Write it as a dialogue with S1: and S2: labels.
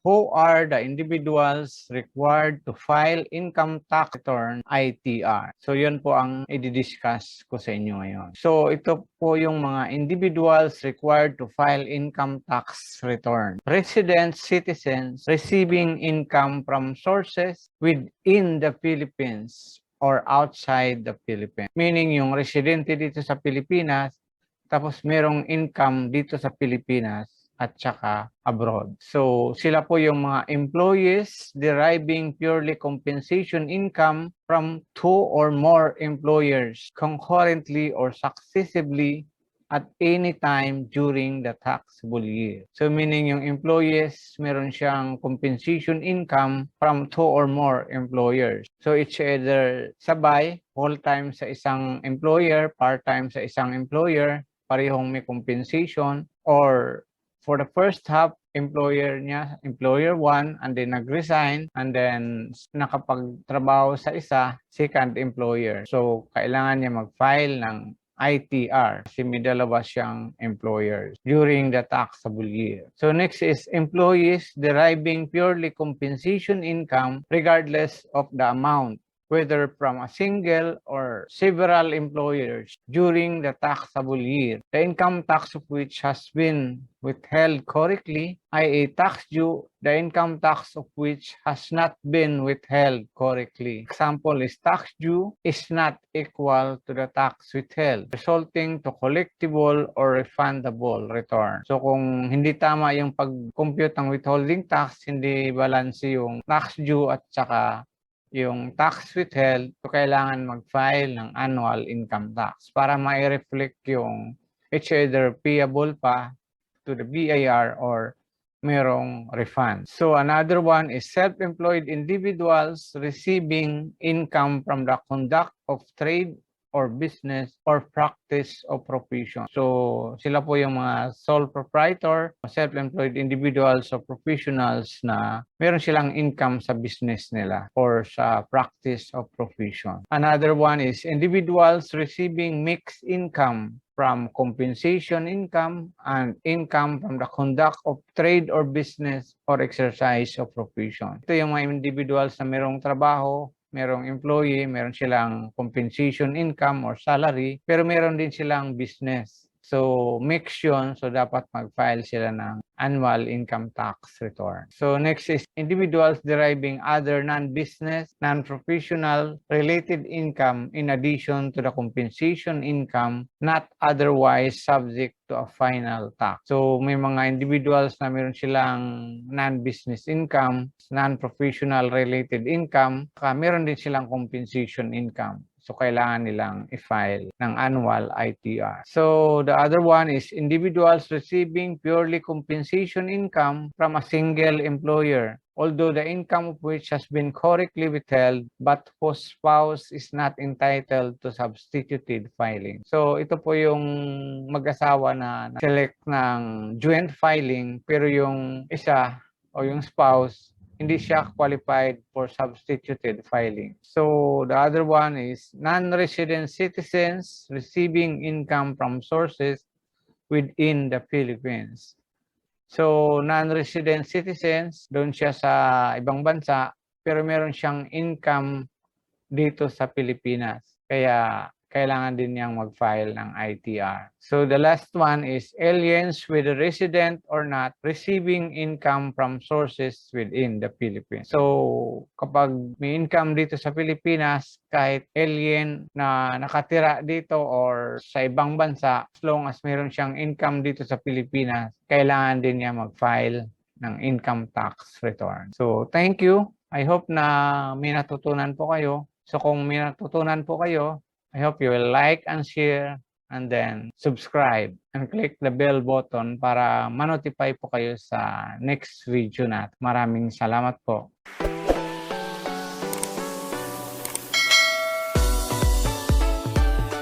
S1: who are the individuals required to file income tax return ITR. So yun po ang i-discuss ko sa inyo ngayon. So ito po yung mga individuals required to file income tax return. Residents, citizens receiving income from sources within the Philippines or outside the Philippines. Meaning yung residente dito sa Pilipinas, tapos merong income dito sa Pilipinas at saka abroad. So, sila po yung mga employees deriving purely compensation income from 2 or more employers concurrently or successively at any time during the taxable year. So, meaning yung employees, meron siyang compensation income from 2 or more employers. So, it's either sabay, full-time sa isang employer, part-time sa isang employer, parehong may compensation, or for the first half, employer niya, employer 1, and then nag-resign, and then nakapagtrabaho sa isa, second employer. So, kailangan niya mag-file ng ITR kasi may dalawa siyang employers during the taxable year. So, next is employees deriving purely compensation income regardless of the amount, whether from a single or several employers during the taxable year, the income tax of which has been withheld correctly, i.e. tax due, the income tax of which has not been withheld correctly. Example is tax due is not equal to the tax withheld, resulting to collectible or refundable return. So kung hindi tama yung pag-compute ng withholding tax, hindi balance yung tax due at saka yung tax withheld, so kailangan mag-file ng annual income tax para ma-reflect yung it's either payable pa to the BIR or merong refund. So another one is self-employed individuals receiving income from the conduct of trade or business or practice of profession. So, sila po yung mga sole proprietor, self-employed individuals or professionals na meron silang income sa business nila or sa practice of profession. Another one is individuals receiving mixed income from compensation income and income from the conduct of trade or business or exercise of profession. Ito yung mga individuals na merong trabaho, merong employee, meron silang compensation income or salary, pero meron din silang business. So, mix yun. So, dapat mag-file sila ng annual income tax return. So, next is individuals deriving other non-business, non-professional related income in addition to the compensation income not otherwise subject to a final tax. So, may mga individuals na meron silang non-business income, non-professional related income, meron din silang compensation income. So, kailangan nilang i-file ng annual ITR. So, the other one is individuals receiving purely compensation income from a single employer, although the income of which has been correctly withheld but whose spouse is not entitled to substituted filing. So, ito po yung mag-asawa na select ng joint filing pero yung isa o yung spouse hindi siya qualified for substituted filing. So, the other one is non-resident citizens receiving income from sources within the Philippines. So, non-resident citizens, doon siya sa ibang bansa, pero meron siyang income dito sa Pilipinas. Kaya, kailangan din niyang mag-file ng ITR. So, the last one is aliens whether resident or not receiving income from sources within the Philippines. So, kapag may income dito sa Pilipinas, kahit alien na nakatira dito or sa ibang bansa, as long as meron siyang income dito sa Pilipinas, kailangan din niya mag-file ng income tax return. So, thank you. I hope na may natutunan po kayo. So, kung may natutunan po kayo, I hope you will like and share and then subscribe and click the bell button para ma-notify po kayo sa next video natin. Maraming salamat po.